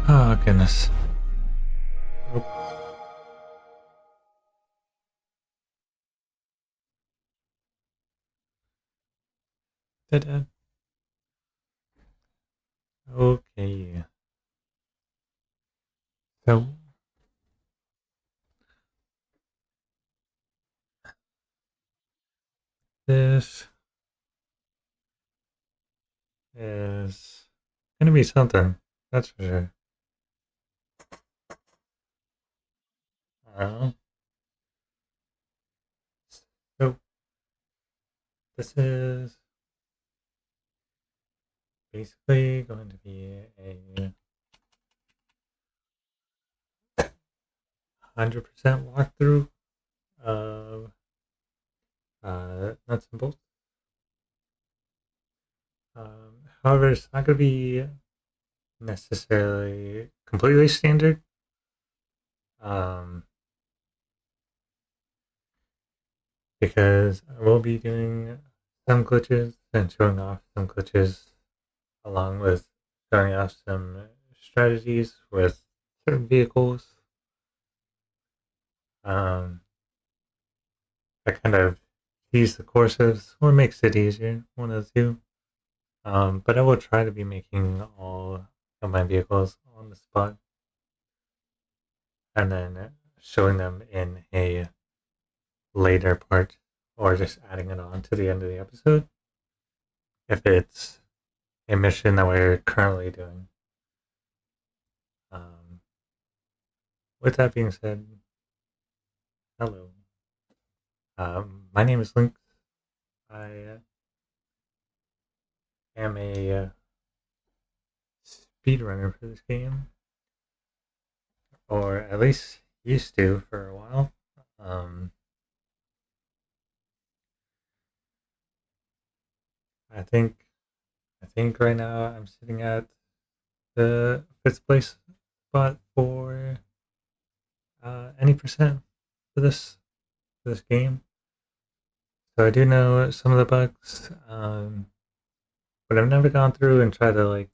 Oh, goodness. Oh, dead. Okay. So, this is gonna be something. That's for sure. Uh, so, this is basically going to be a 100% walkthrough of nuts and bolts. However, it's not going to be necessarily completely standard. Um, because I will be doing some glitches and showing off some glitches along with showing off some strategies with certain vehicles. Um, that kind of ease the courses or makes it easier, one of the two. But I will try to be making all of my vehicles on the spot and then showing them in a later part or just adding it on to the end of the episode if it's a mission that we're currently doing. Um, with that being said, hello. My name is Link. I am a speedrunner for this game, or at least used to for a while. Um, I think I think right now I'm sitting at the fifth place spot for any percent for this game. So I do know some of the bugs, but I've never gone through and tried to like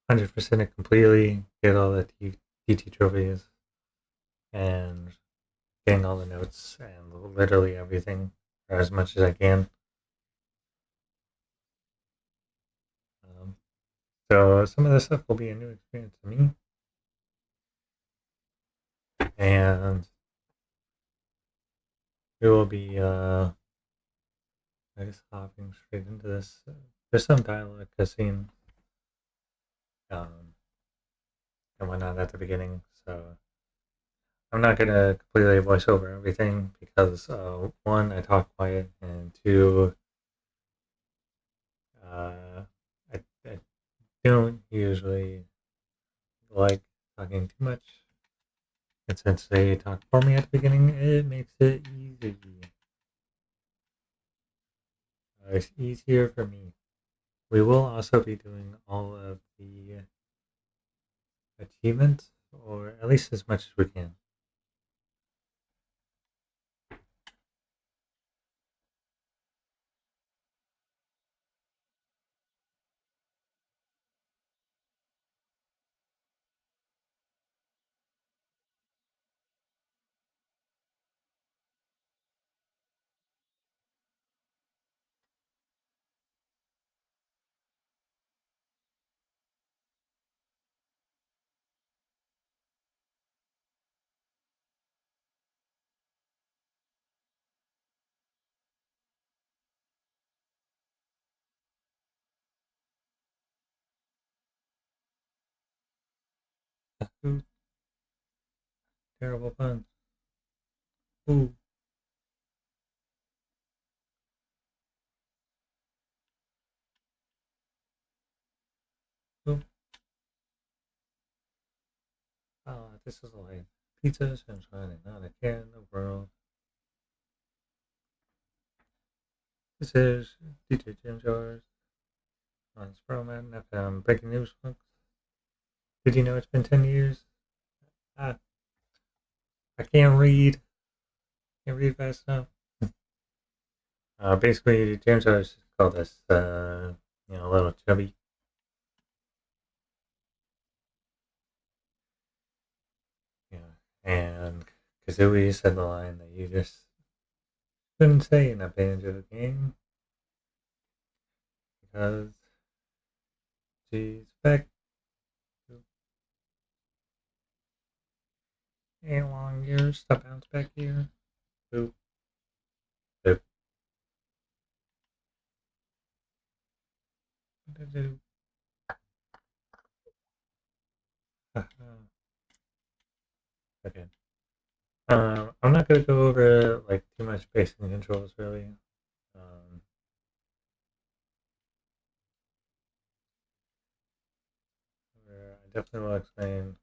100% it completely, get all the TT trophies, and getting all the notes and literally everything, or as much as I can. Um, so some of this stuff will be a new experience to me, and we will be, I guess, hopping straight into this. There's some dialogue cutscene um, and whatnot at the beginning, so I'm not gonna completely voice over everything because one, I talk quiet, and two, I don't usually like talking too much. And since they talk for me at the beginning, it makes it easy. It's easier for me. We will also be doing all of the achievements, or at least as much as we can. Ooh, terrible puns. Ooh, ooh. Oh, this is life. Pizza, sunshine, and not a care in the world. This is DJ Jim Jars on Sproman FM Breaking News, folks. Did you know it's been 10 years? Ah, I can't read. Can't read fast enough. Basically, James always called us, a little chubby. And Kazooie said the line that you just couldn't say in a Banjo game because she's back to 8 long years to bounce back here. Boop, boop, doop, okay. I'm not gonna go over like too much basic controls really. Um, I definitely will explain.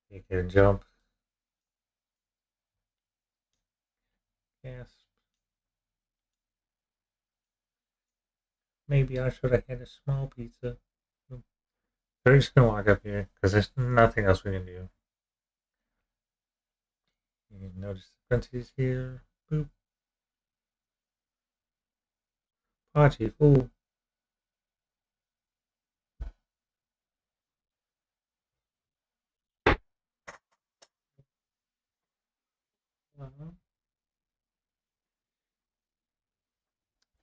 You can jump, yes. Maybe I should have had a small pizza. So we're just gonna walk up here because there's nothing else we can do. You can notice the fences here. Boop. Pachi, ooh.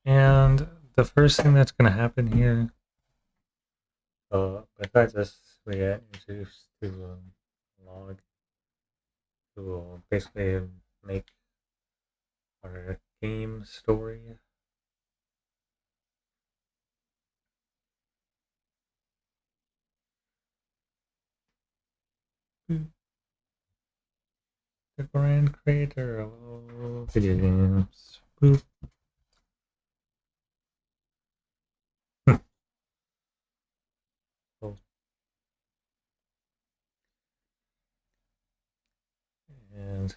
And the first thing that's gonna happen here, besides this, we get introduced to a log who will basically make our game story. Boop. The grand creator of all video games. Boop. Oh, and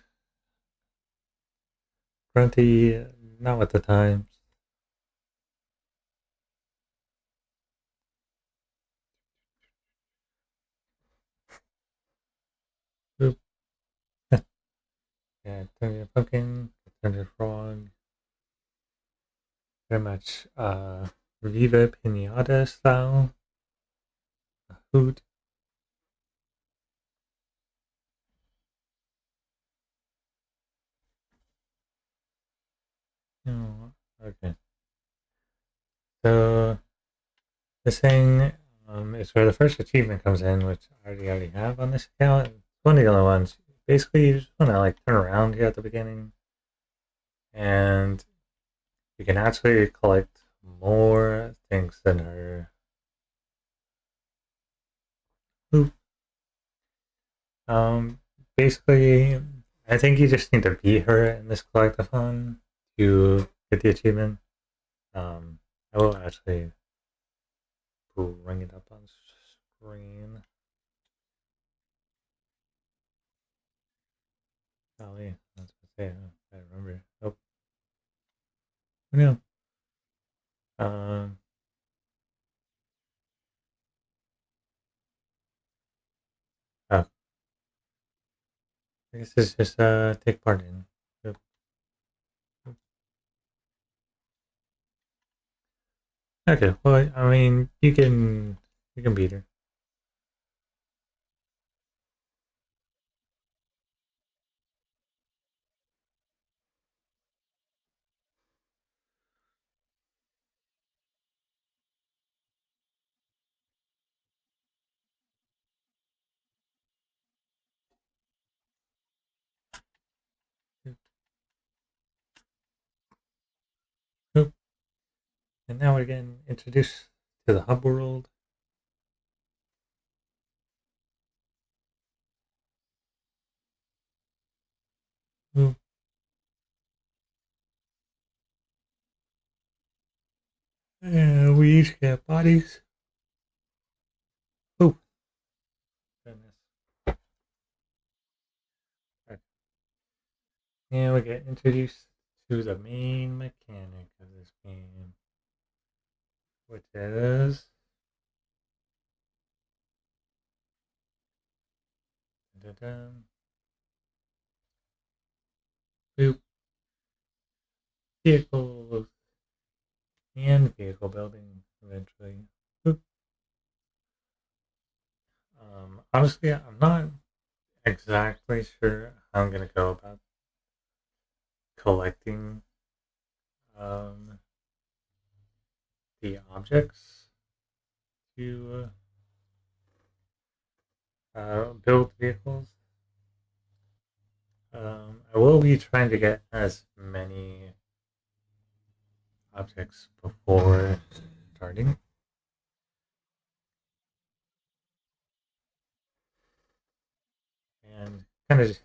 Grunty, not with the times. Boop. Yeah, Thunder Pumpkin, Thunder Frog, very much Viva Pinata style. Hoot. Oh, okay. So this thing is where the first achievement comes in, which I already have on this account. It's one of the other ones. Basically, you just want to like turn around here at the beginning, and you can actually collect more things than her. Oop. Um, basically, I think you just need to beat her in this collectathon to get the achievement. Um, I will actually bring it up on screen. Golly, I was gonna say, I remember. Oh, no. Um, oh, I guess it's just take part in. Yep. Okay, well, I mean, you can beat her. Yep. Yep. And now we're getting introduced to the hub world. Yep. And we each get bodies. Oh, goodness. Okay. And we get introduced to the main mechanic of this game, which is da-da-dum, boop, vehicles and vehicle building eventually. Boop. Honestly, I'm not. exactly sure how I'm gonna go about collecting um, the objects to build vehicles. I will be trying to get as many objects before starting and kind of just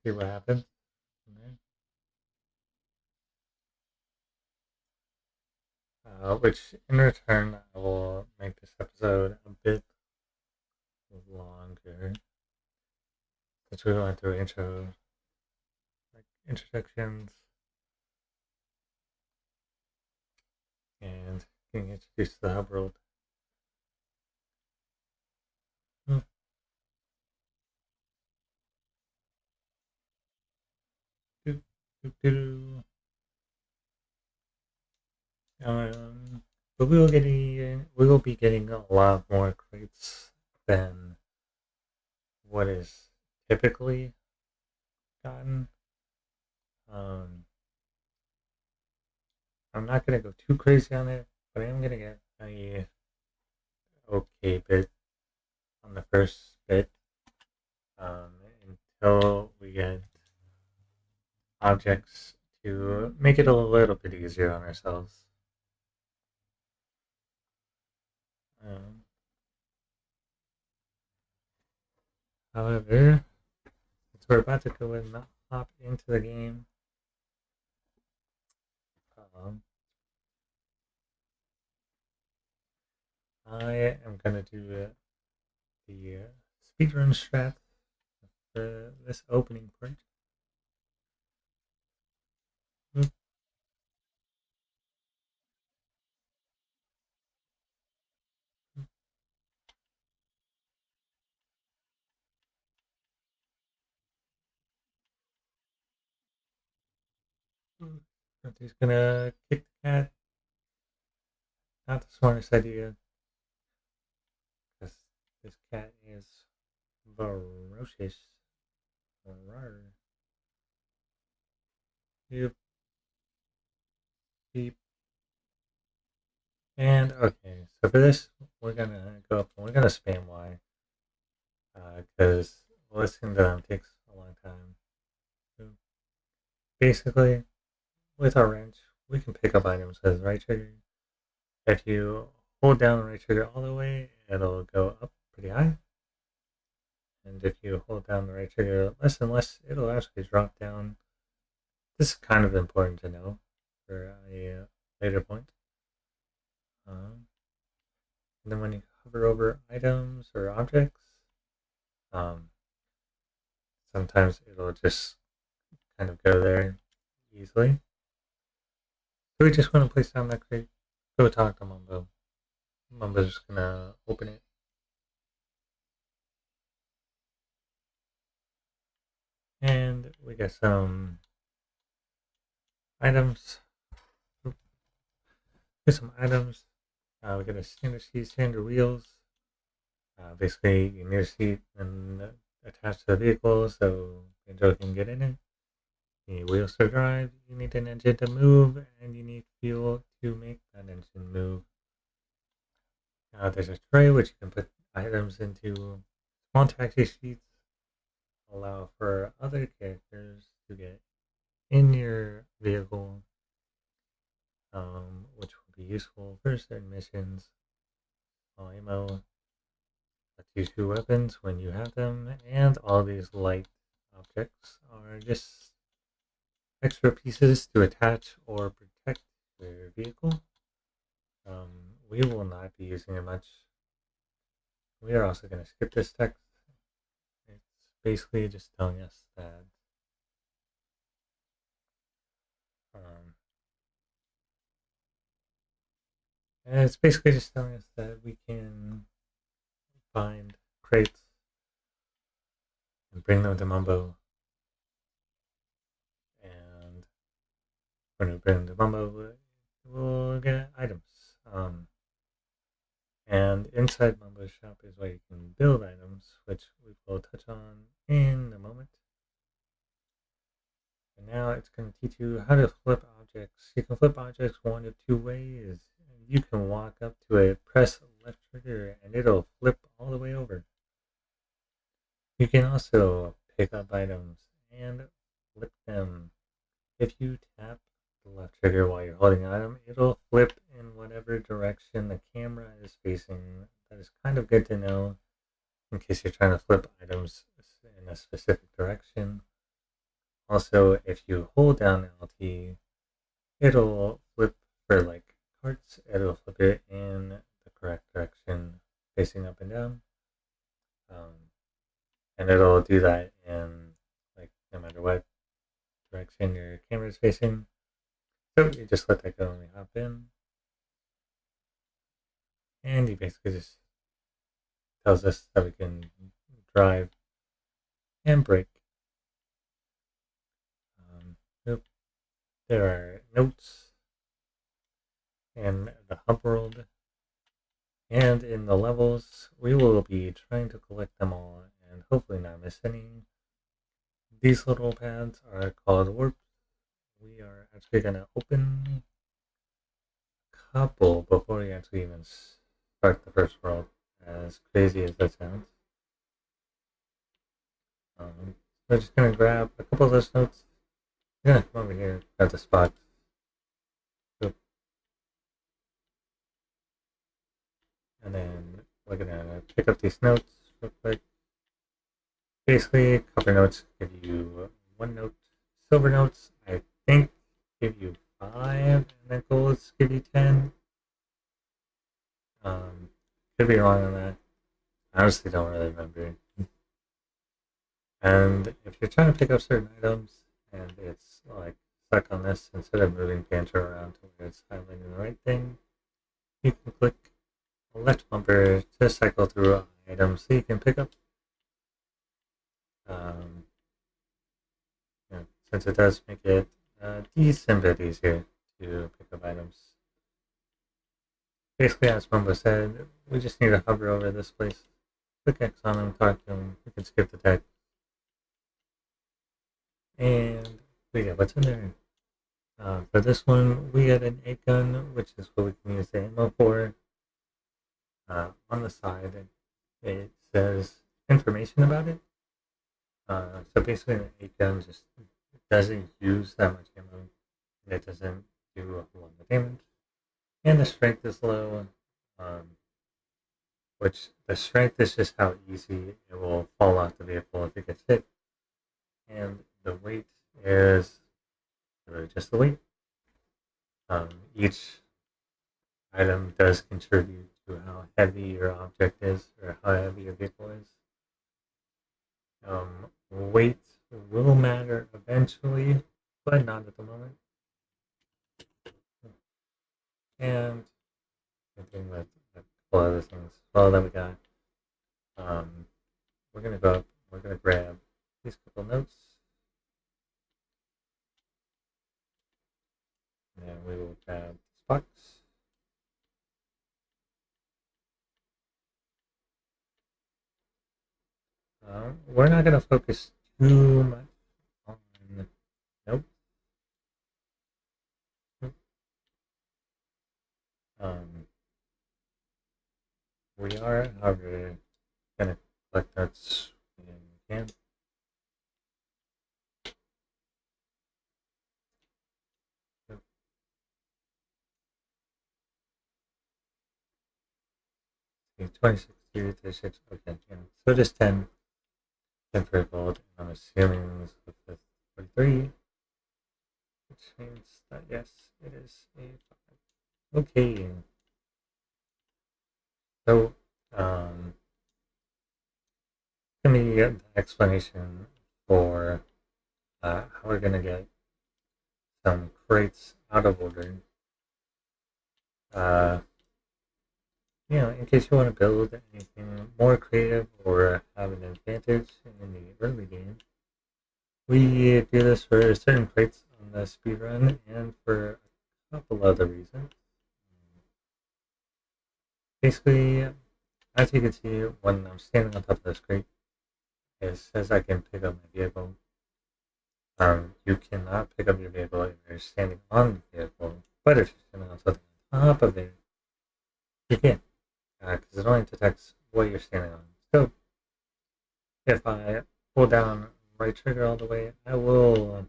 see what happens. Which in return I will make this episode a bit longer since we went through intro, like introductions and getting introduced to the hub world. Hmm. Do, do, do. Um, but we will be getting a lot more crates than what is typically gotten. Um, I'm not gonna go too crazy on it, but I am gonna get a okay bit on the first bit um, until we get objects to make it a little bit easier on ourselves. Um, However, since we're about to go and hop into the game, um, I am gonna do the speedrun strat for this opening part. He's gonna kick the cat. Not the smartest idea, because this cat is ferocious. Rawr. Yep, beep. And okay, so for this, we're gonna go up and we're gonna spam Y, because listening to them takes a long time. So basically, with our wrench, we can pick up items with the right trigger. If you hold down the right trigger all the way, it'll go up pretty high. And if you hold down the right trigger less and less, it'll actually drop down. This is kind of important to know for a later point. Um, and then when you hover over items or objects, um, sometimes it'll just kind of go there easily. So we just want to place down that crate. Go talk to Mumbo. Mumbo's just gonna open it. And we got some items. Get some items. We got a standard seat, standard wheels. Basically, you need a seat and attached to the vehicle so Banjo can get in it. You need wheels to drive, you need an engine to move, and you need fuel to make that engine move. There's a tray which you can put items into. Small taxi seats allow for other characters to get in your vehicle, which will be useful for certain missions. Small ammo lets you shoot weapons when you have them, and all these light objects are just extra pieces to attach or protect your vehicle. We will not be using it much. We are also going to skip this text. It's basically just telling us that um, we can find crates and bring them to Mumbo. And when we bring them to Mumbo, we'll get items. And inside Mumbo's shop is where you can build items, which we will touch touch on in a moment. And now it's going to teach you how to flip objects. You can flip objects one of two ways. You can walk up to it, press left trigger, and it'll flip all the way over. You can also pick up items and flip them. If you tap the left trigger while you're holding an item, it'll flip in whatever direction the camera is facing. That is kind of good to know in case you're trying to flip items in a specific direction. Also, if you hold down LT, it'll flip for like carts, it'll flip it in the correct direction, facing up and down. And it'll do that in like no matter what direction your camera is facing. So you just let that go and we hop in. And he basically just tells us that we can drive and brake. There are notes in the hub world, and in the levels, we will be trying to collect them all and hopefully not miss any. These little pads are called warps. We are actually going to open a couple before we actually even start the first world, as crazy as that sounds. We're just going to grab a couple of those notes. I'm going to come over here, grab the spot. And then we're going to pick up these notes real quick. Basically, copper notes give you 1 note. Silver notes, I think, give you 5. And then golds give you 10. Could be wrong on that. I honestly don't really remember. And if you're trying to pick up certain items and it's like stuck on this, instead of moving Banjo around to where it's highlighting the right thing, you can click the left bumper to cycle through items so you can pick up. Since it does make it a decent bit easier to pick up items. Basically, as Mumbo said, we just need to hover over this place, click X on them, talk to them, we can skip the text. And we get what's in there. For this one, we get an 8 gun, which is what we can use the ammo for. On the side, it says information about it. So basically, an 8 gun just doesn't use that much ammo. It doesn't do a lot of damage. And the strength is low, which the strength is just how easy it will fall off the vehicle if it gets hit. And the weight is really just the weight. Each item does contribute to how heavy your object is or how heavy your vehicle is. Weight will matter eventually, but not at the moment. And something with a couple other things. Well, that we got. We're gonna go up. We're gonna grab these couple notes, and then we will grab this box. We're not gonna focus too much on notes. We are, however, gonna collect notes when we can. Okay, 26, 36, okay, yeah. So just 10 for gold. I'm assuming this is the 43, which means that yes, it is a 5. Okay. So, give me the explanation for how we're gonna get some crates out of order. In case you want to build anything more creative or have an advantage in the early game, we do this for certain crates on the speedrun and for a couple other reasons. Basically, as you can see, when I'm standing on top of this crate, It says I can pick up my vehicle. You cannot pick up your vehicle if you're standing on the vehicle, but if you're standing on something on top of it, you can, because it only detects what you're standing on. So if I pull down right trigger all the way, I will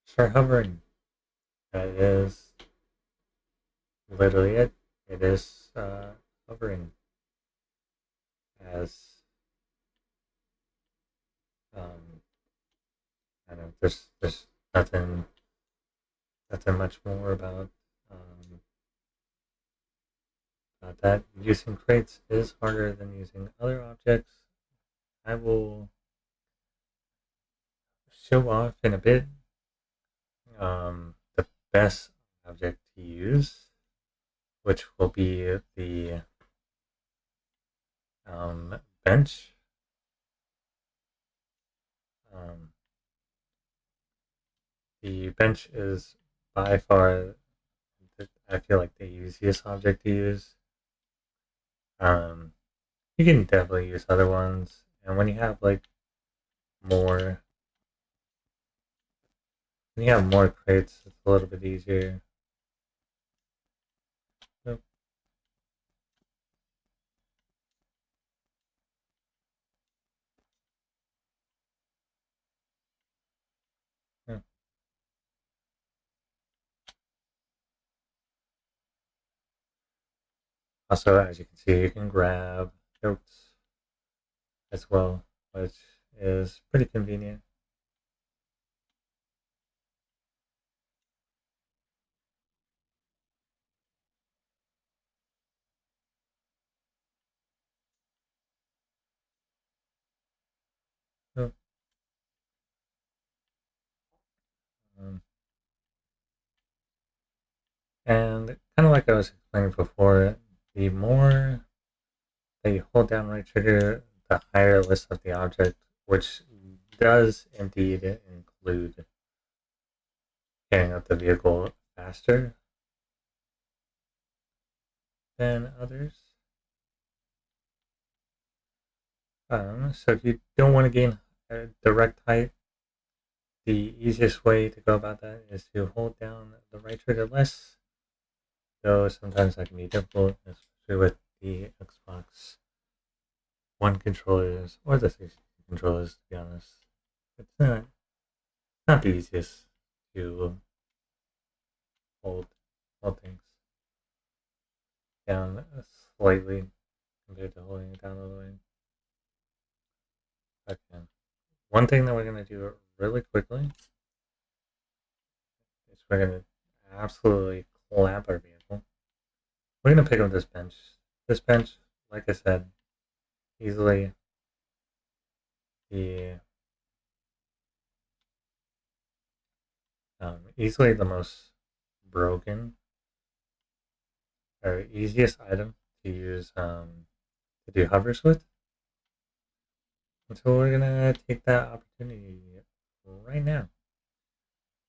start hovering. That is literally it. It is hovering as um, I don't know. There's nothing much more um, about that. Using crates is harder than using other objects. I will show off in a bit the best object to use, which will be the bench. Um, the bench is by far, I feel like, the easiest object to use. Um, you can definitely use other ones, and more, when you have more crates, it's a little bit easier. Yep, yep. Also, as you can see, you can grab goats as well, which is pretty convenient. Yep. Um, and kind of like I was explaining before, the more that you hold down right trigger, the higher list of the object, which does indeed include getting up the vehicle faster than others. So if you don't want to gain direct height, the easiest way to go about that is to hold down the right trigger less, though sometimes that can be difficult, especially with the Xbox One controllers or the 360 controllers, to be honest. It's not the easiest to hold hold things down slightly compared to holding it down all the way. Okay. One thing that we're gonna do really quickly is we're gonna absolutely clamp our vehicle. We're gonna pick up this bench. This bench, like I said, easily the easily the most broken or easiest item to use to do hovers with. And so we're gonna take that opportunity right now.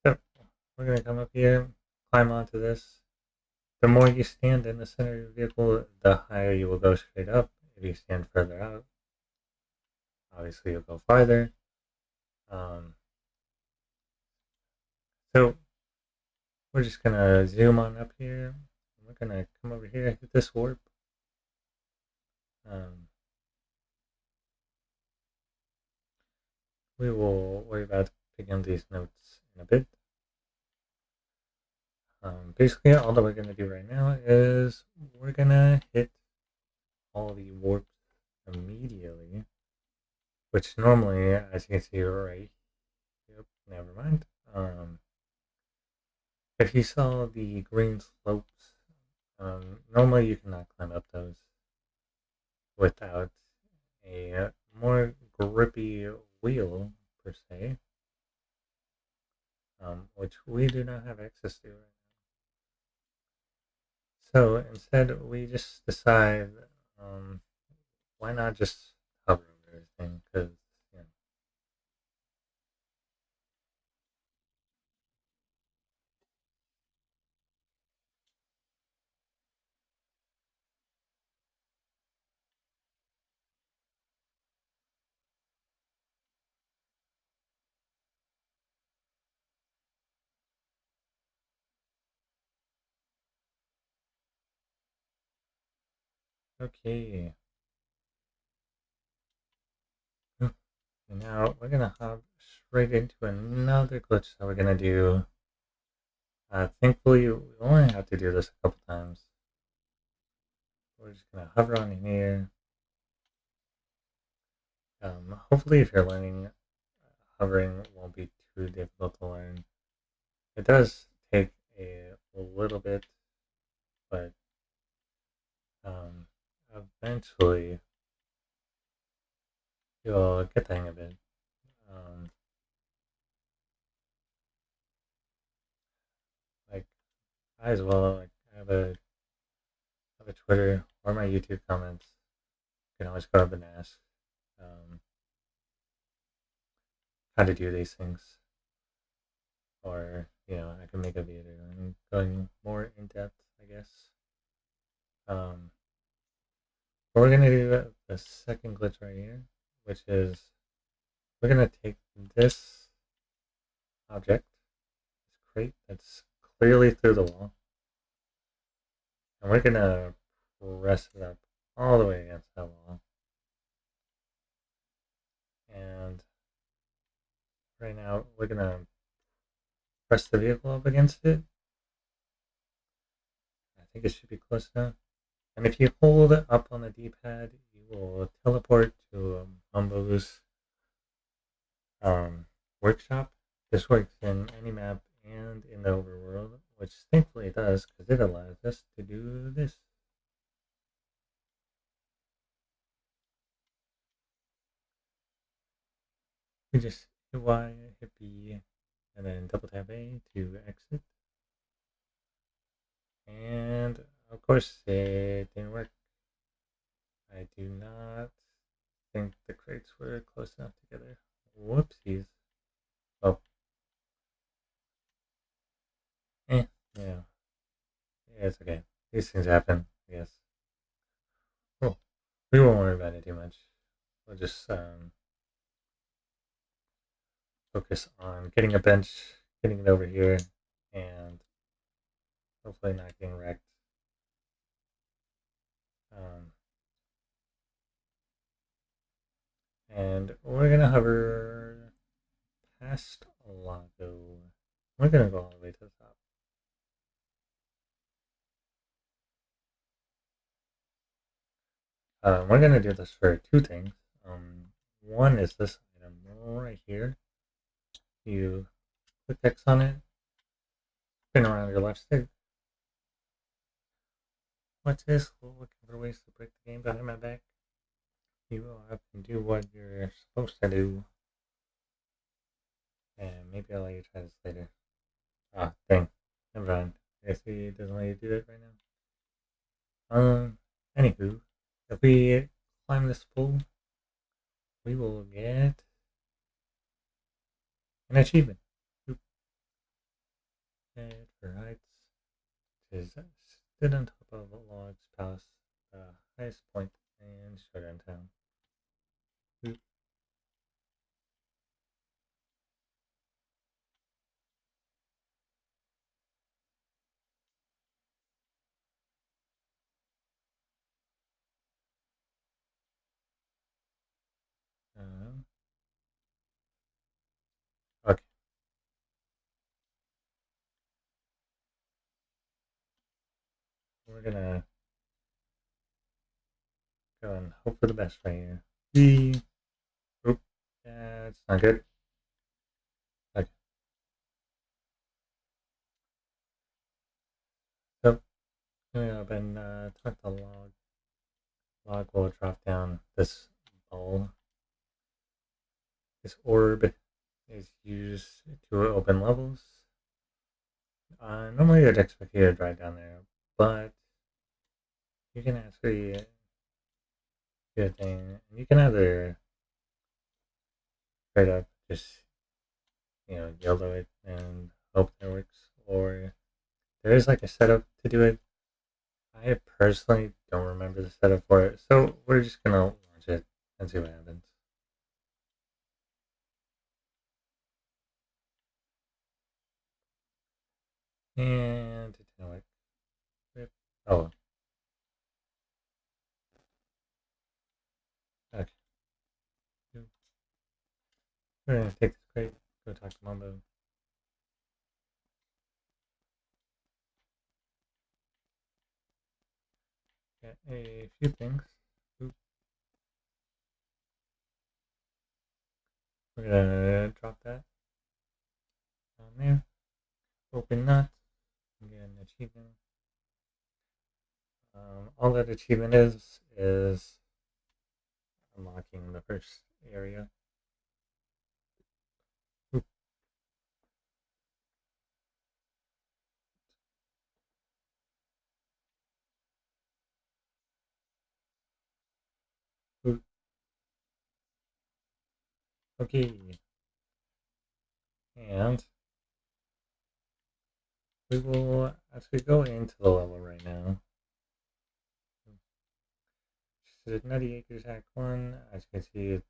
So we're gonna come up here, climb onto this. The more you stand in the center of your vehicle, the higher you will go straight up. If you stand further out, obviously you'll go farther. Um, so we're just gonna zoom on up here. We're gonna come over here, hit this warp. Um, we will worry about picking these notes in a bit. Basically, all that we're gonna do right now is we're gonna hit all the warps immediately, which normally, as you can see right, yep, never mind. If you saw the green slopes, normally you cannot climb up those without a more grippy wheel, per se, which we do not have access to right now. So instead, we just decide, um, why not just hover over everything? Because, you know, Okay. And now we're gonna hop straight into another glitch that we're gonna do. Thankfully, we only have to do this a couple times. We're just gonna hover on here. Hopefully, if you're learning, hovering won't be too difficult to learn. It does take a little bit, but um, eventually you'll get the hang of it. Um, like I as well, like I have a Twitter or my YouTube comments. You can always go up and ask um, how to do these things, or I can make a video and going more in depth, I guess. Um, but we're gonna do the second glitch right here, which is we're gonna take this object, this crate that's clearly through the wall, and we're gonna press it up all the way against that wall. And right now we're gonna press the vehicle up against it. I think it should be close enough. And if you hold it up on the D-pad, you will teleport to Mumbo's um, workshop. This works in any map and in the overworld, which thankfully it does because it allows us to do this. We just hit Y, hit B, and then double tap A to exit. And of course, it didn't work. I do not think the crates were close enough together. Whoopsies. Oh, yeah, yeah, it's okay. These things happen, I guess. Cool. We won't worry about it too much. We'll just focus on getting a bench, getting it over here, and hopefully not getting wrecked. Um, and we're gonna hover past Lago. We're gonna go all the way to the top. We're gonna do this for two things. One is this item right here. You click X on it, spin around your left stick. What's this? Looking for ways to break the game behind my back. You will have to do what you're supposed to do. And maybe I'll let you try this later. Ah, dang. Never mind. I guess he doesn't let you do it right now. Anywho, if we climb this pole, we will get an achievement. Oop. Head for heights, which is stood on top of a logs past the highest point in Showdown Town. Oop. Um, okay, we're gonna go and hope for the best right here. The oop, yeah, it's not good. Okay, so I've been talking to log. Log will drop down this ball. This orb is used to open levels. Normally, I'd expect you to drive down there, but you can actually do a thing. You can either straight up just YOLO it and hope that works, or there is like a setup to do it. I personally don't remember the setup for it, so we're just gonna launch it and see what happens. And it didn't work. Oh, Okay. We're gonna take this crate, go talk to Mumbo. Get a few things. Oop. We're gonna drop that down there. Open nut. Get an achievement. All that achievement is unlocking the first area. Oop, oop. Okay, and we will actually go into the level right now. This is Nutty Acres Act 1. As you can see,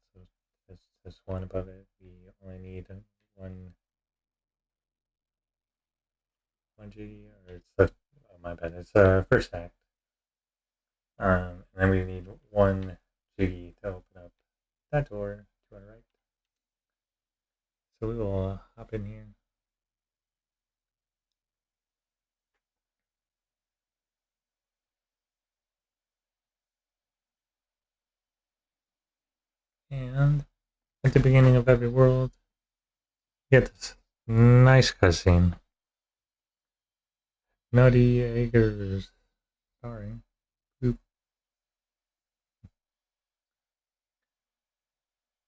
it's one above it. We only need one G, or it's the, oh my bad, it's first act. And then we need one G to open up that door to our right. So we will hop in here. And at the beginning of every world, you get this nice cutscene. Nutty Acres. Sorry. Oop.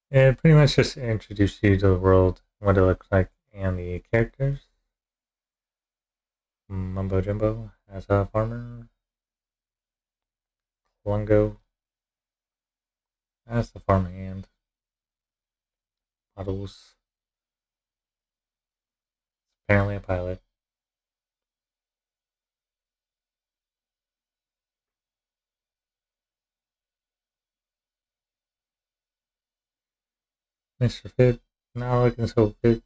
It pretty much just introduced you to the world, what it looks like, and the characters. Mumbo Jumbo as a farmer. Lungo as the farmhand. Models. Apparently a pilot. Mr. Fit. Not looking so fit.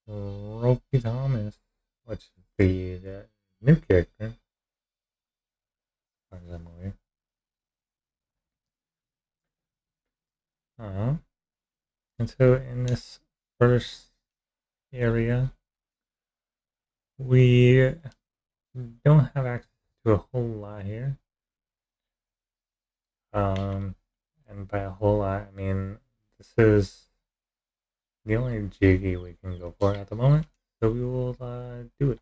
Ropey Thomas. Which is the new character. As far as I'm aware. Uh-huh. And so in this first area, we don't have access to a whole lot here. And by a whole lot, I mean this is the only jiggy we can go for at the moment. So we will do it.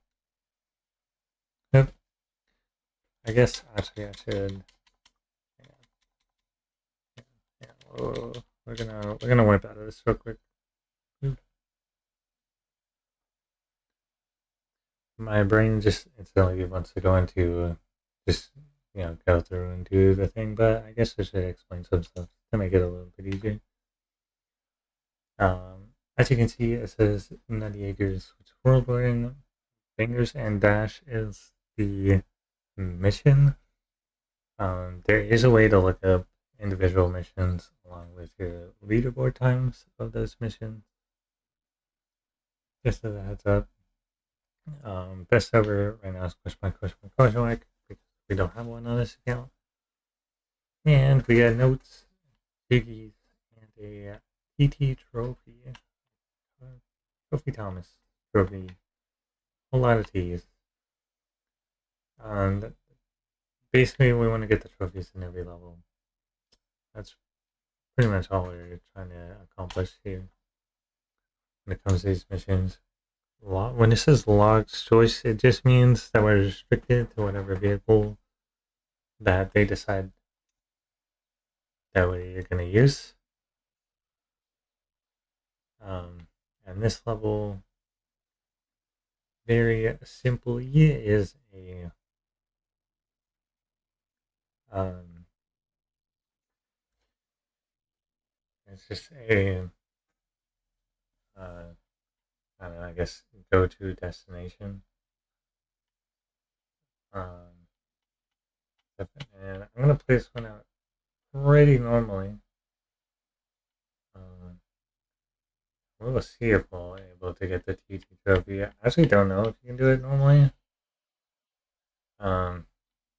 Yep. I guess actually I should. Yeah, we're gonna wipe out of this real quick. My brain just instantly wants to go into just go through and do the thing, but I guess I should explain some stuff to make it a little bit easier. As you can see, it says Nutty Acres, which world we're in. Fingers and dash is the mission. There is a way to look up individual missions along with your leaderboard times of those missions. Just as a heads up. Best server right now is question mark because we don't have one on this account. And we got notes, jiggies, and a TT trophy. Trophy Thomas trophy. A lot of T's. And basically, we want to get the trophies in every level. That's pretty much all we're trying to accomplish here when it comes to these missions. When it says log's choice, it just means that we're restricted to whatever vehicle that they decide that way you're going to use. And this level, very simply, is a it's just a I don't know, I guess go-to destination. And I'm gonna play this one out pretty normally. We'll see if we're able to get the TT trophy. I actually don't know if you can do it normally. Um,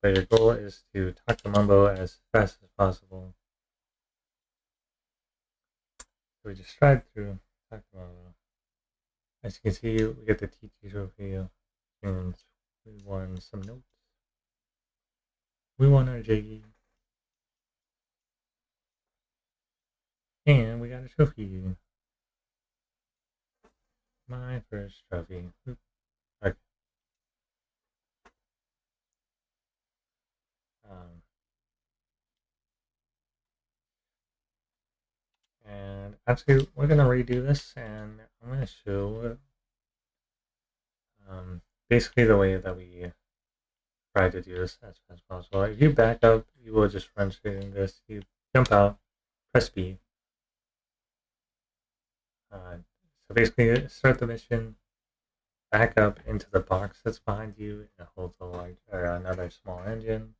but your goal is to talk to Mumbo as fast as possible. So we just stride through, talk to Mumbo. As you can see, we get the TT trophy, and we won some notes. We won our Jiggy. And we got a trophy. My first trophy. Okay. Um, and actually, we're going to redo this, and I'm going to show basically the way that we try to do this as fast as possible. If you back up, you will just run straight into this. You jump out, press B. So basically, start the mission, back up into the box that's behind you, and it holds a large or another small engine,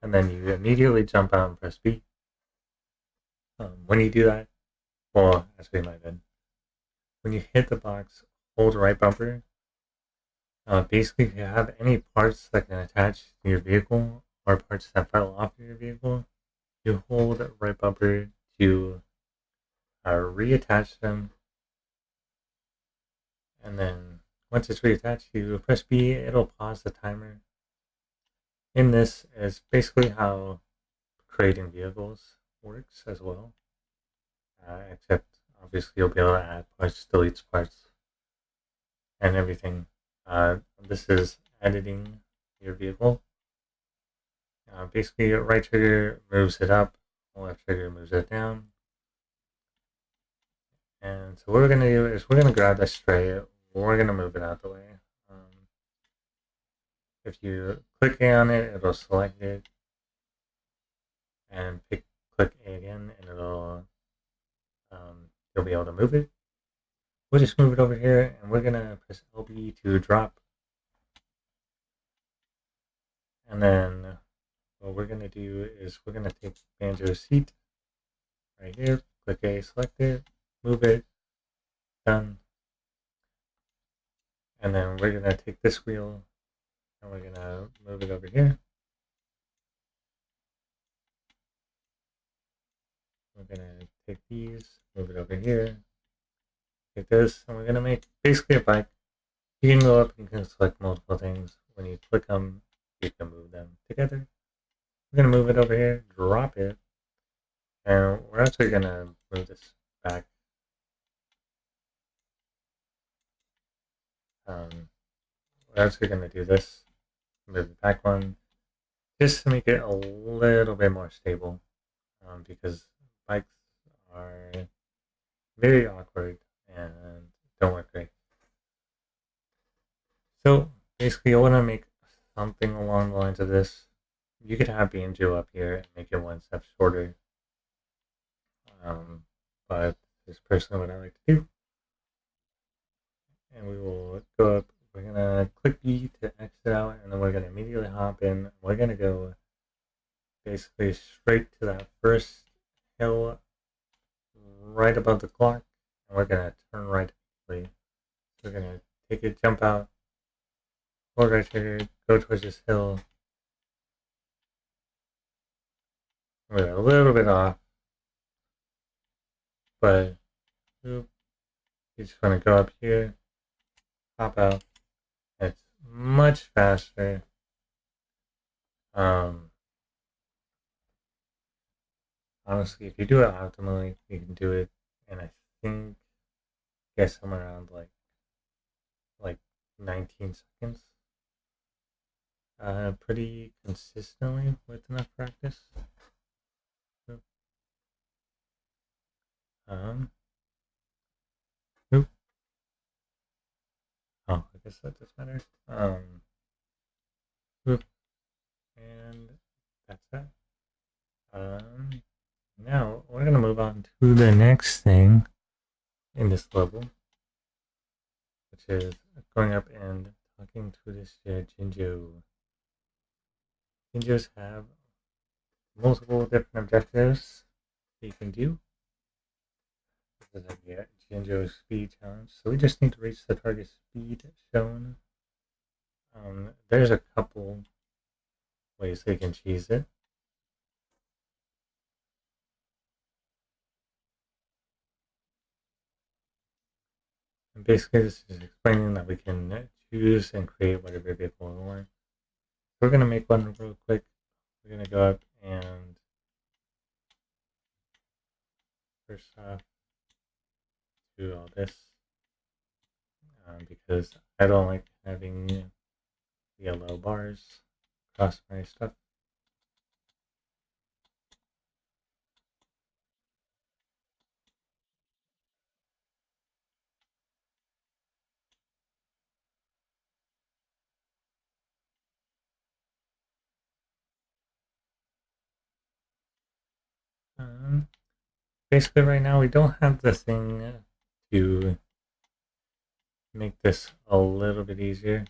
and then you immediately jump out and press B. When you do that, well, actually, my bad. When you hit the box, hold right bumper. Basically, if you have any parts that can attach to your vehicle or parts that fell off of your vehicle, you hold right bumper to reattach them, and then once it's reattached, you press B. It'll pause the timer. In this is basically how creating vehicles works as well, except obviously you'll be able to add parts, delete parts, and everything. This is editing your vehicle. Basically, right trigger moves it up, left trigger moves it down. And so what we're going to do is we're going to grab the stray, we're going to move it out the way. If you click A on it, it'll select it, and click A again, and you'll be able to move it. We'll just move it over here, and we're going to press LB to drop. And then what we're going to do is we're going to take Banjo's seat right here, click A, select it, move it, done. And then we're going to take this wheel and we're going to move it over here. We're going to take these, move it over here, take this, and we're going to make basically a bike. You can go up and you can select multiple things. When you click them, you can move them together. We're going to move it over here, drop it, and we're actually going to move this back. We're actually going to do this, move the back one, just to make it a little bit more stable, because bikes are very awkward and don't work great. So basically, I want to make something along the lines of this. You could have Banjo up here and make it one step shorter, but this is personally what I like to do. And we will go up. We're gonna click B to exit out, and then we're gonna immediately hop in. We're gonna go basically straight to that first hill right above the clock, and we're gonna turn right immediately. So we're gonna take a jump out, hold right trigger, go towards this hill. We're a little bit off, but you just want to go up here, hop out. It's much faster. Honestly, if you do it optimally, you can do it, and I think get somewhere around like 19 seconds. Pretty consistently with enough practice. Oop. Oh, I guess that does matter. Oop. And that's that. Now we're gonna move on to the next thing in this level, which is going up and talking to this Jinjo. Jinjos have multiple different objectives that you can do. This is a Jinjo speed challenge, so we just need to reach the target speed shown. There's a couple ways they can cheese it. And basically, this is explaining that we can choose and create whatever vehicle we want. We're going to make one real quick. We're going to go up and first off do all this because I don't like having yellow bars across my stuff. Um, Basically, right now we don't have the thing to make this a little bit easier.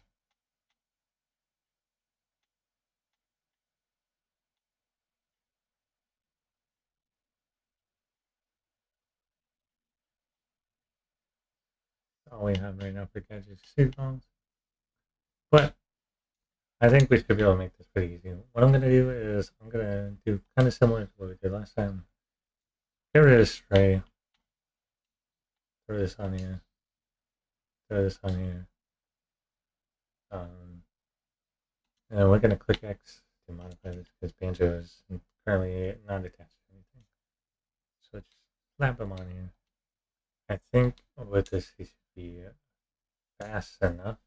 All we have right now for gadgets is phones. But I think we should be able to make this pretty easy. What I'm going to do is I'm going to do kind of similar to what we did last time. Get rid of stray. Throw this on here. Throw this on here. And then we're going to click X to modify this because Banjo is currently not attached to anything. So just slap them on here. I think with this he should be fast enough.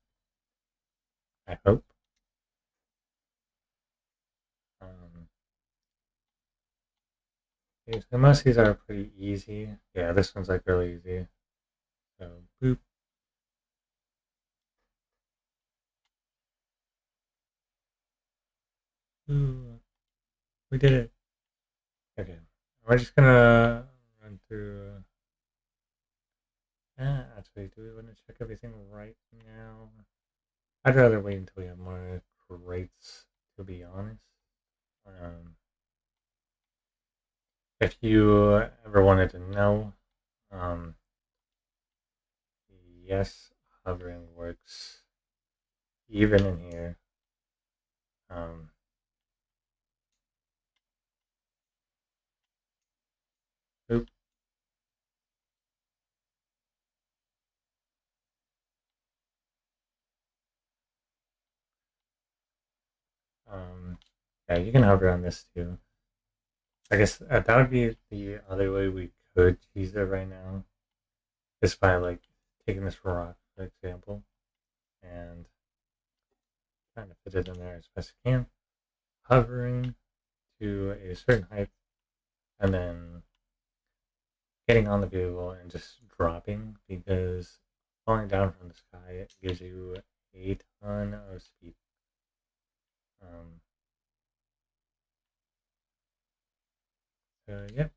I hope. Um, so most of these are pretty easy. Yeah, this one's like really easy. So boop. Ooh, we did it. Okay, we're just gonna run through. Actually, do we want to check everything right now? I'd rather wait until we have more crates, to be honest. Um, if you ever wanted to know, um, yes, hovering works even in here. Um, oop, yeah, you can hover on this too. I guess that would be the other way we could cheese it right now, just by like taking this rock, for example, and trying to fit it in there as best I can, hovering to a certain height, and then getting on the vehicle and just dropping because falling down from the sky gives you a ton of speed. Um, so, yeah.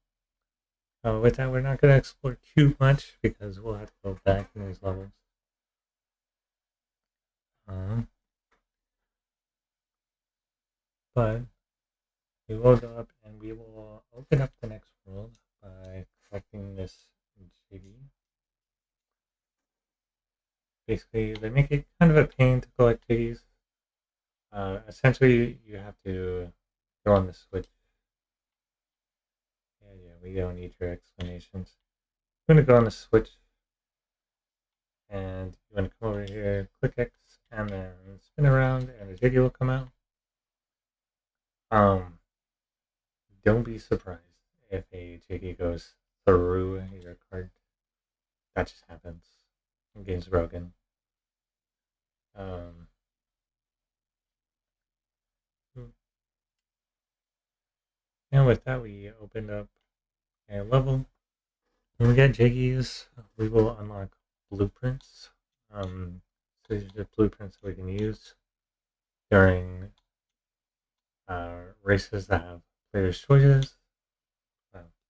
With that, we're not going to explore too much because we'll have to go back in these levels. Um, but we will go up and we will open up the next world by collecting this JD. Basically, they make it kind of a pain to collect JDs. Essentially, you have to go on the switch. Yeah, we don't need your explanations. I'm going to go on the switch and you want to come over here, click X, and then spin around and a JD will come out. Um, don't be surprised if a JD goes through your card. That just happens. The game's broken. Um, and with that, we opened up a level. When we get Jiggies, we will unlock blueprints. So these are blueprints that we can use during races that have players' choices.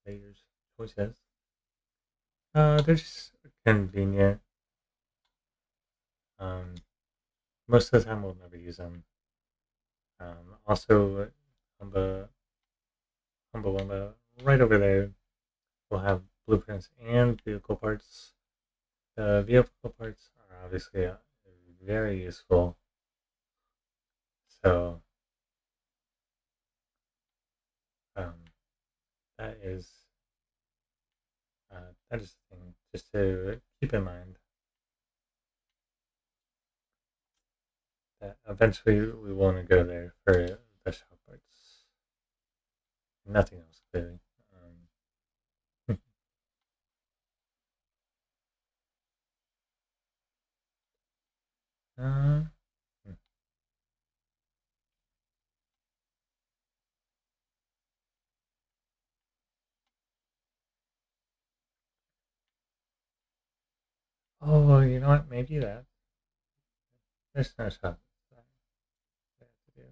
Players' choices. They're just convenient. Um, most of the time, we'll never use them. Also, Humba, Humba Wumba, right over there, we'll have blueprints and vehicle parts. The vehicle parts are obviously very useful. So Um, that is that is the thing just to keep in mind that eventually we want to go there for the shop parts. Nothing else, clearly. uh, oh, you know what? Maybe that. There's no shop that I have to do.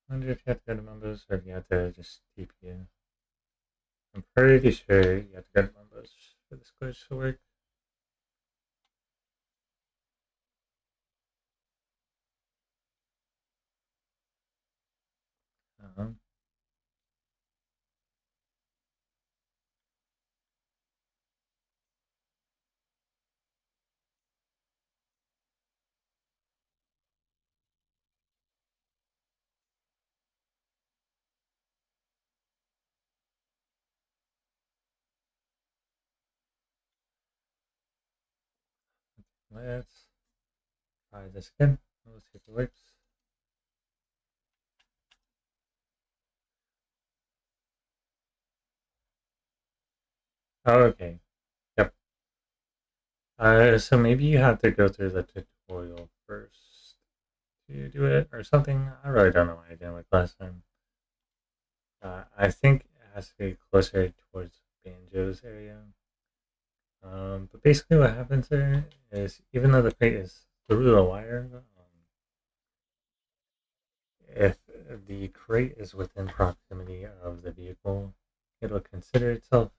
I wonder if you have to go to Mumbo's or if you have to just TP. I'm pretty sure you have to go to Mumbo's for this glitch to work. Uh-huh. Let's try this again. Let's see if it works. Oh, okay. Yep. So maybe you have to go through the tutorial first to do it or something. I really don't know why I didn't like last time. I think it has to be closer towards Banjo's area. But basically, what happens there is even though the crate is through the wire, if the crate is within proximity of the vehicle, it'll consider itself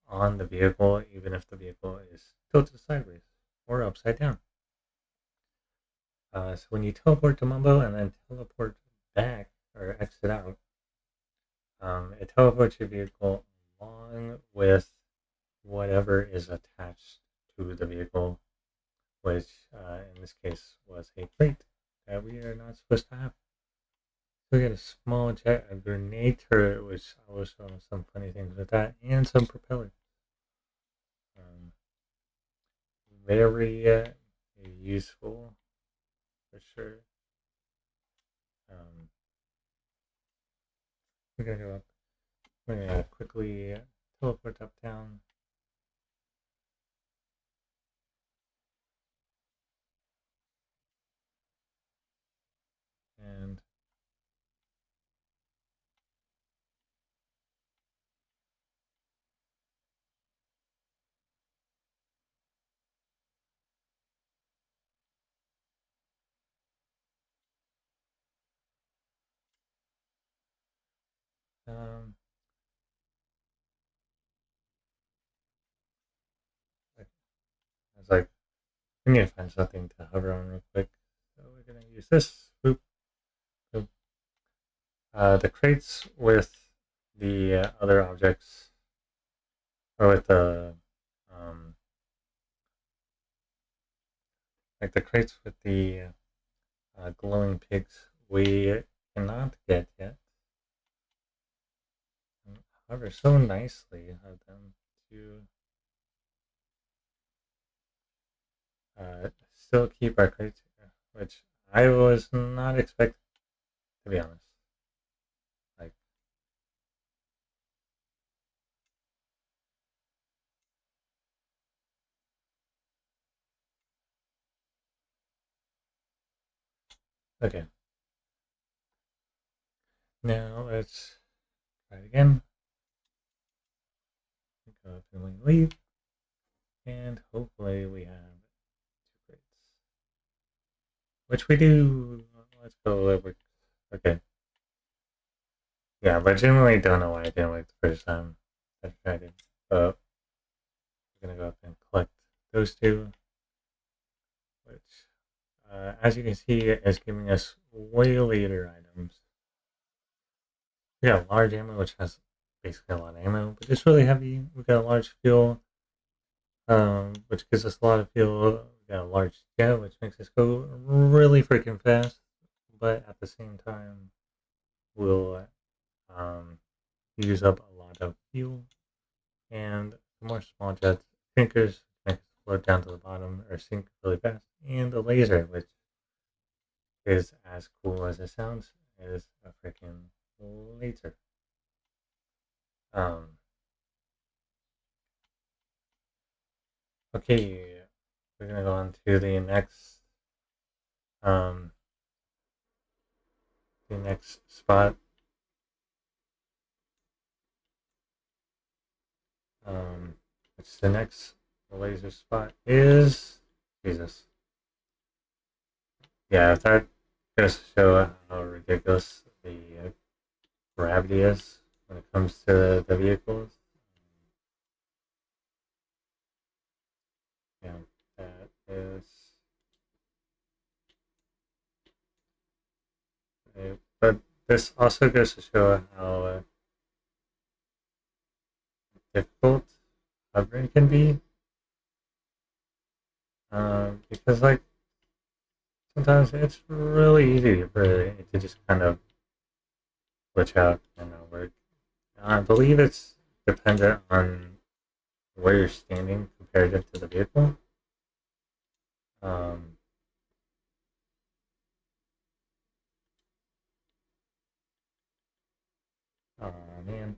on the vehicle, even if the vehicle is tilted sideways or upside down. So when you teleport to Mumbo and then teleport back or exit out, it teleports your vehicle along with whatever is attached to the vehicle, which in this case was a crate that we are not supposed to have. So we got a small jet, a grenade turret, which I will show some funny things with that, and some propellers. Um, very useful for sure. Um, we're gonna go up. We're gonna quickly teleport uptown, and um, I was like, we need to find something to hover on real quick. So we're gonna use this. Boop, boop. The crates with the other objects, or with the um, like the crates with the glowing pigs, we cannot get yet. However, so nicely of them to still keep our crates here, which I was not expecting, to be honest. Like, okay, now let's try it again. Go up and we leave, and hopefully we have two crates, which we do. Let's go over. Okay, yeah, legitimately don't know why I didn't like the first time I tried it, but we're gonna go up and collect those two, which As you can see, it's giving us way later items. We got large ammo, which has basically a lot of ammo, but it's really heavy. We got a large fuel, which gives us a lot of fuel. We got a large jet, which makes us go really freaking fast, but at the same time, we'll um, use up a lot of fuel. And the more small jets, sinkers make us float down to the bottom or sink really fast, and a laser, which is as cool as it sounds, is a freaking laser. Um, okay, we're gonna go on to um, the next spot. Which the next laser spot is Jesus. Yeah, if that goes to show how ridiculous the gravity is when it comes to the vehicles. Yeah, that is. But this also goes to show how difficult hovering can be. Because like sometimes it's really easy for it to just kind of glitch out and not work. I believe it's dependent on where you're standing compared to the vehicle. Um, oh man.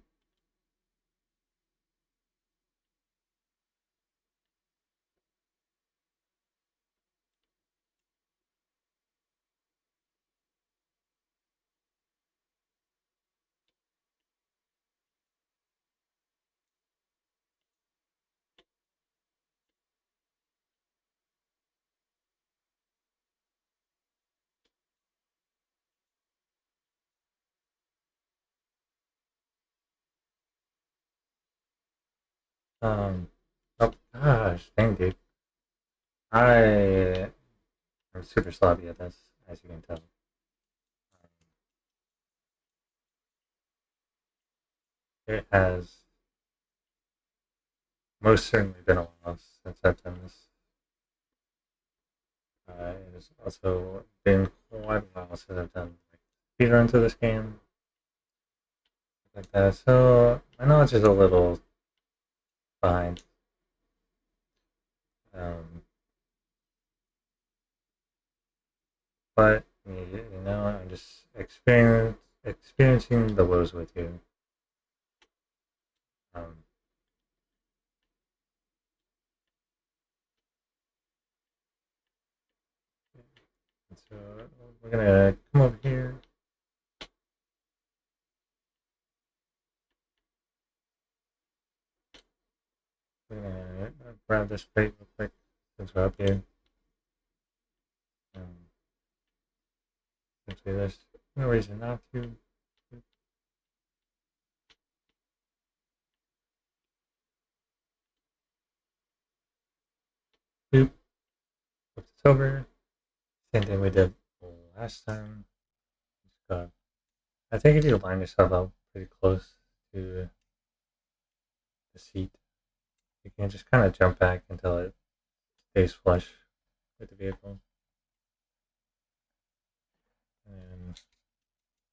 Um, oh gosh, dang dude. I am super sloppy at this, as you can tell. It has most certainly been a while since I've done this. It has also been quite a while since I've done like speedruns of this game, like that. So my knowledge is a little behind. Um, but you know, I'm just experiencing the woes with you. Um, so we're gonna come over here. We're gonna grab this plate real quick since we're up here. Um, Essentially, there's no reason not to. Boop, flip this over. Same thing we did last time. Just got, I think if you line yourself up pretty close to the seat, you can just kind of jump back until it stays flush with the vehicle. And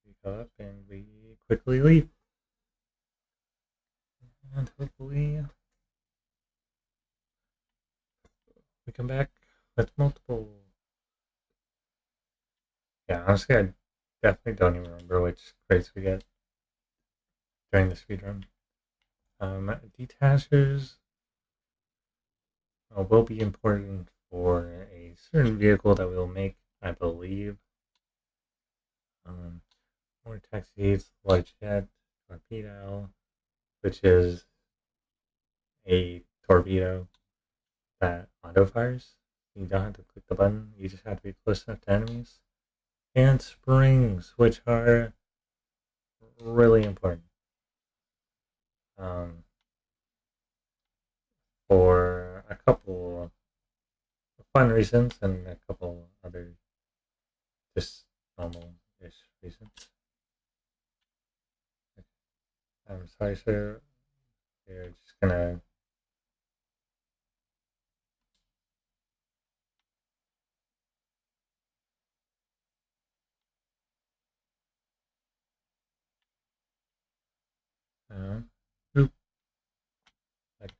we go up and we quickly leave. And hopefully we come back with multiple. Yeah, honestly, I definitely don't even remember which crates we get during the speedrun. Detachers will be important for a certain vehicle that we'll make, I believe. Um, More taxis, large jet, torpedo, which is a torpedo that auto fires. You don't have to click the button, you just have to be close enough to enemies. And springs, which are really important um, for a couple of fun reasons and a couple other sorry, sir. We're just gonna. Uh, Oop. Like,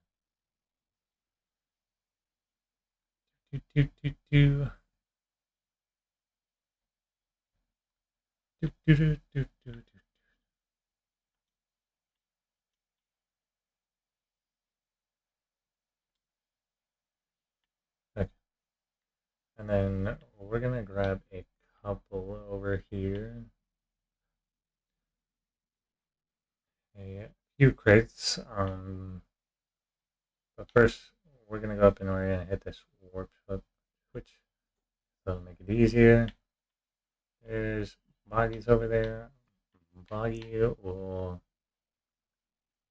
do. Do, do, do, do, do, do. Okay. And then we're gonna grab a couple over here. A few crates. But first, we're gonna go up and we're gonna hit this warp switch. So it'll make it easier. There's bodies over there. Body will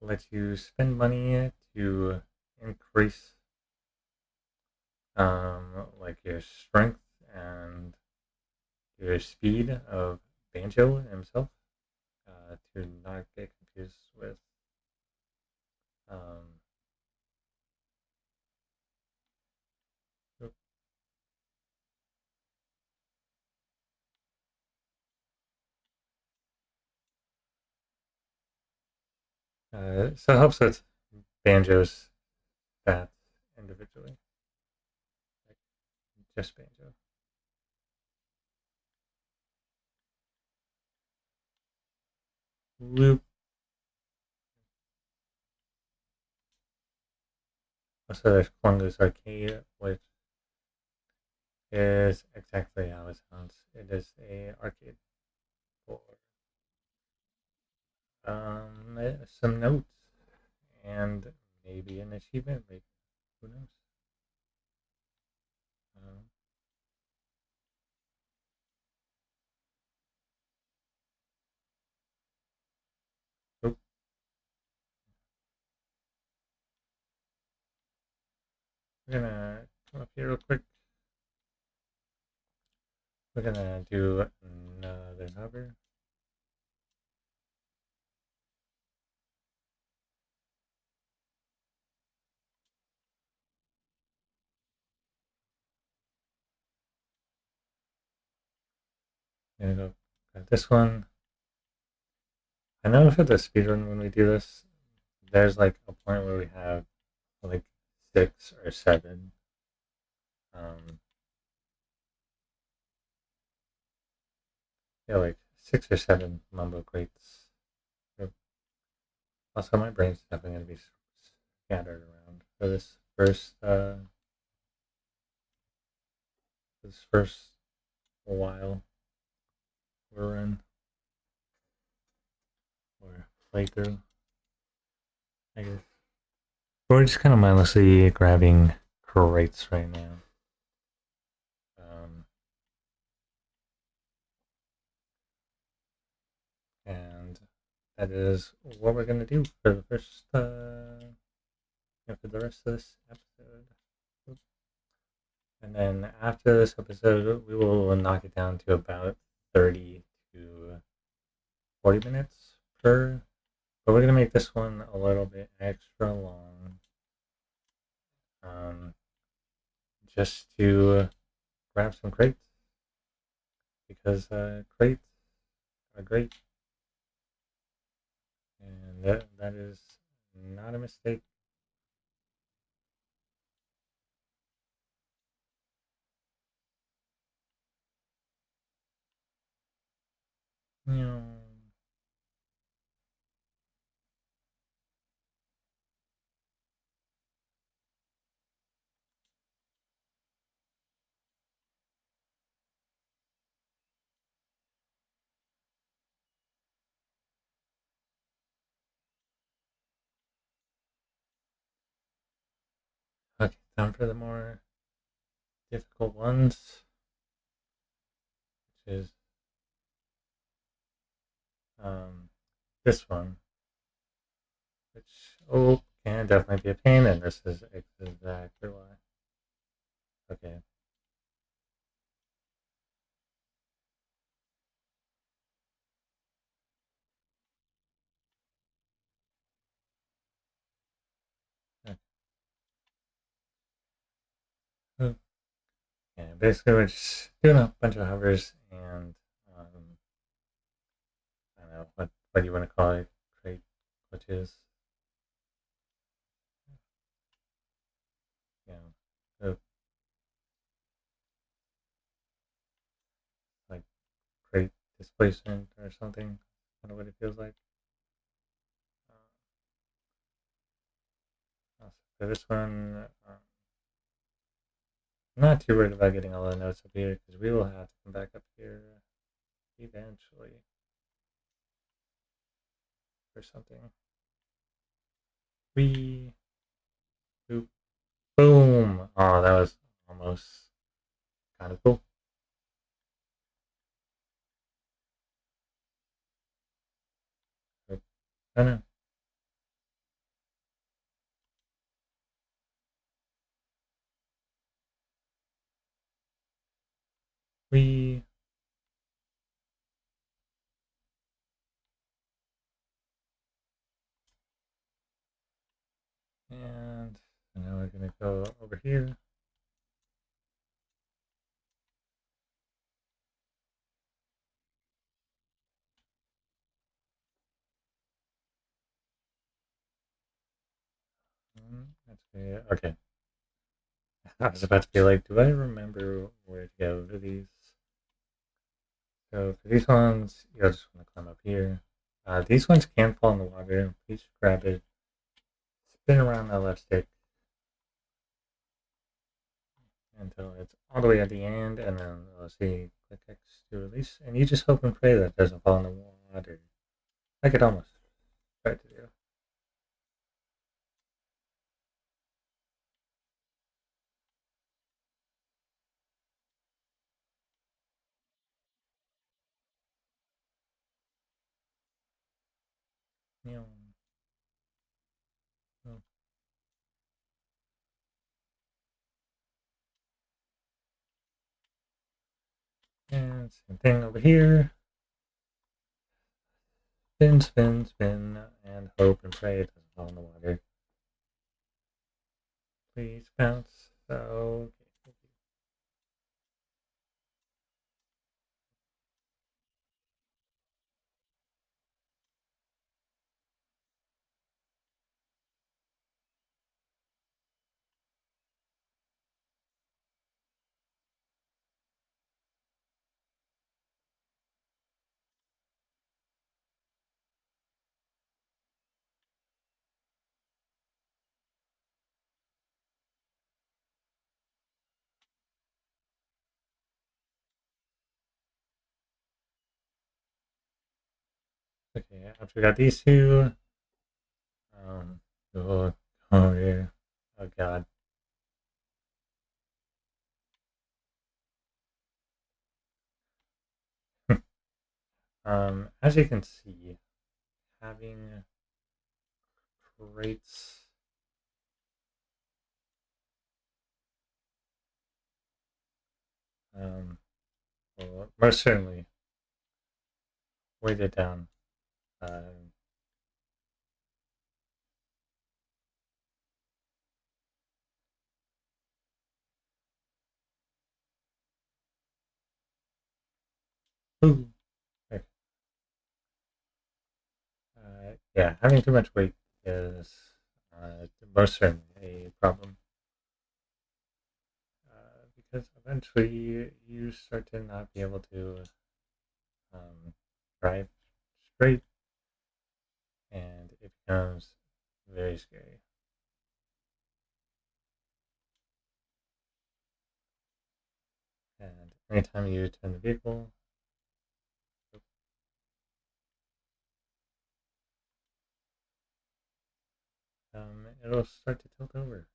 let you spend money to increase like your strength and your speed of Banjo himself, to not get confused with um, so it helps with Banjo's stats individually, like just Banjo. Loop. Also, there's Klungus Arcade, which is exactly how it sounds. It is a arcade for some notes and maybe an achievement. Maybe, who knows? Um, oh, we're gonna come up here real quick. We're gonna do another hover. Gonna go grab this one. I know for the speedrun when we do this, there's like a point where we have like 6 or 7 um yeah, like 6 or 7 mumbo crates. Also, my brain's definitely gonna be scattered around for this first while we're in or playthrough, I guess. We're just kind of mindlessly grabbing crates right now. Um, and that is what we're gonna do for the first, for the rest of this episode. And then after this episode, we will knock it down to about 30 to 40 minutes per. But we're gonna make this one a little bit extra long, um, just to grab some crates because crates are great, and that is not a mistake. You know, okay, time for the more difficult ones, which is um, this one, which can definitely be a pain, and this is exactly why. Okay, basically, we're just doing a bunch of hovers and I don't know what do you want to call it, create glitches, you know, like create displacement or something. Kind of what it feels like. For this one, I'm not too worried about getting all the notes up here because we will have to come back up here eventually for something. We boop, boom. Oh, that was almost kind of cool. I don't know. We and now we're gonna go over here. That's good. Okay. I was about to be like, do I remember where to go for these? So for these ones, you'll just want to climb up here. These ones can fall in the water. Please grab it, spin around the left stick until it's all the way at the end, and then let's see, click X to release, and you just hope and pray that it doesn't fall in the water. I could almost try to do. You know, and same thing over here. Spin, spin, spin, and hope and pray it doesn't fall in the water. Please bounce. So, okay, after we got these two, we'll go over here. Oh god. As you can see, having crates, will most certainly weight it down. Um, ooh, okay. Yeah, having too much weight is most certainly a problem because eventually you start to not be able to um, drive straight, and it becomes very scary. And anytime you turn the vehicle, it'll start to tilt over.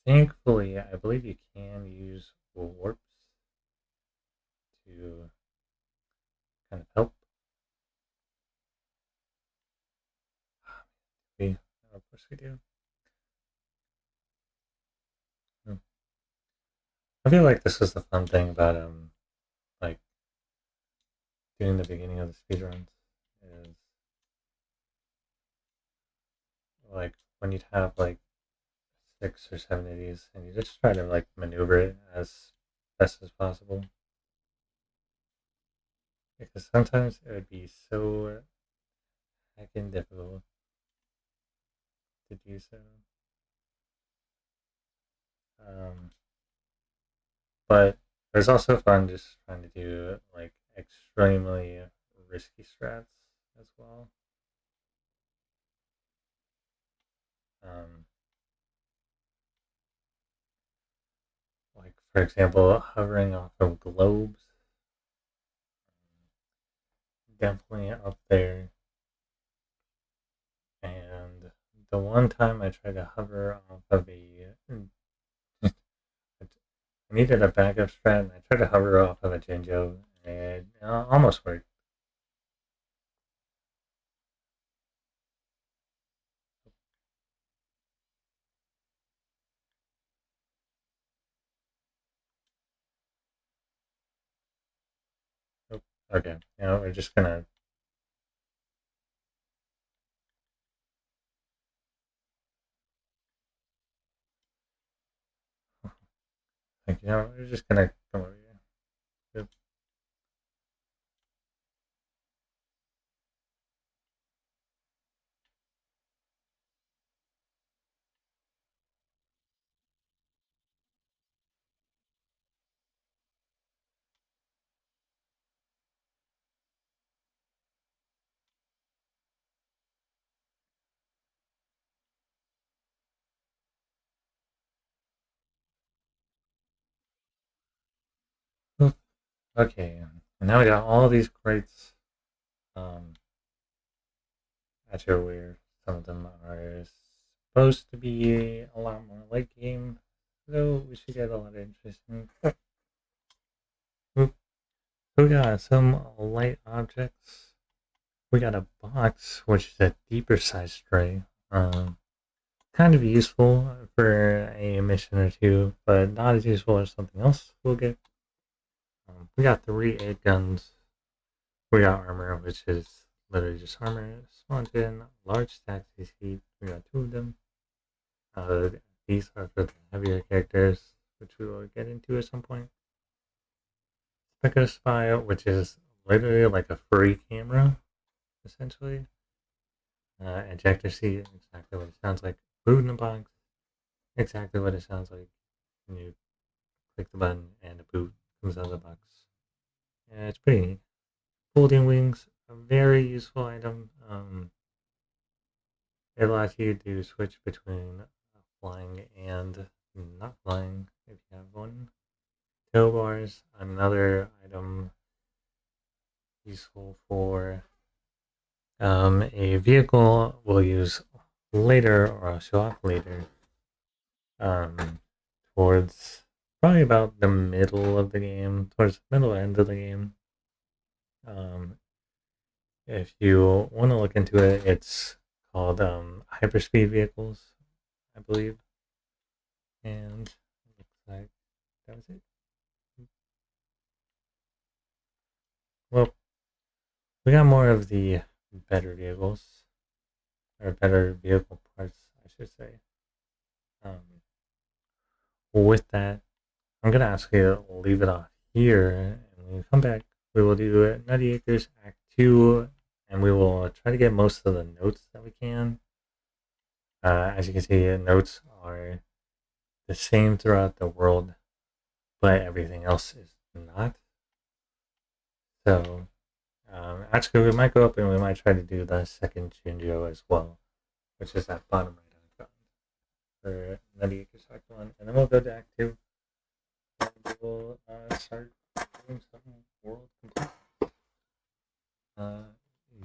Thankfully, I believe you can use warps to kind of help. We, of course, we do. Hmm. I feel like this is the fun thing about like doing the beginning of the speedruns is like when you'd have like 6 or 7 of these, and you just try to like maneuver it as best as possible. Because sometimes it would be so heckin' difficult to do so. Um, but it was also fun just trying to do like extremely risky strats as well. Um, like for example, hovering off of globes, definitely up there. And the one time I tried to hover off of I needed a backup strat, and I tried to hover off of a Jinjo, and it almost worked. Oh, okay, we're just gonna we're just gonna come over here. Yep. Okay, and now we got all these crates. Um, Actually, where some of them are supposed to be a lot more late game, so we should get a lot of interesting. We got some light objects. We got a box, which is a deeper size tray. Kind of useful for a mission or two, but not as useful as something else we'll get. We got 3 8 guns. We got armor, which is literally just armor. Spawned in large stacks of heat. We got 2 of them. Uh, these are for the heavier characters, which we will get into at some point. Spectre Spy, which is literally like a free camera, essentially. Ejector seat, exactly what it sounds like. Food in a box, exactly what it sounds like when you click the button and a boot comes out of the box. Yeah, it's pretty neat. Folding wings, a very useful item. It allows you to switch between flying and not flying if you have one. Tow bars, another item useful for a vehicle we'll use later, or I'll show off later, um, towards probably about the middle of the game, towards the middle end of the game. Um, if you want to look into it, it's called hyperspeed vehicles, I believe. And it looks like that was it. Well, we got more of the better vehicles, or better vehicle parts, I should say. Um, with that, I'm gonna actually leave it off here, and when we come back, we will do Nutty Acres Act 2, and we will try to get most of the notes that we can. As you can see, notes are the same throughout the world, but everything else is not. So, actually, we might go up and we might try to do the second Shinjo as well, which is that bottom right hand for Nutty Acres Act 1, and then we'll go to Act 2, and we'll start doing some world complete. Uh,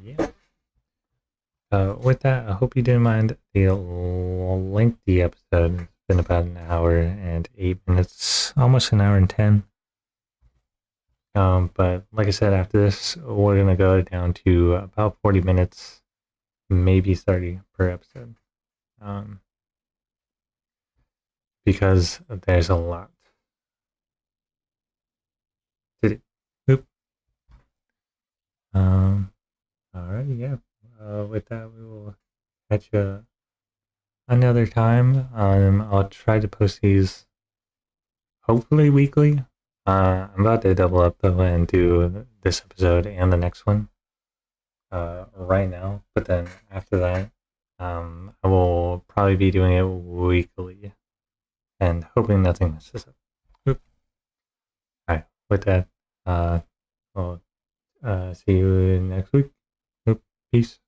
yeah. With that, I hope you didn't mind the lengthy episode. It's been about an hour and 8 minutes, almost an hour and 10. But like I said, after this, we're gonna go down to about 40 minutes, maybe 30 per episode, um, because there's a lot to do. Oop. All right, yeah. With that, we will catch you another time. I'll try to post these hopefully weekly. I'm about to double up though and do this episode and the next one right now. But then after that, I will probably be doing it weekly and hoping nothing messes up. Oop. All right, with that, we'll see you next week. Oop. Peace.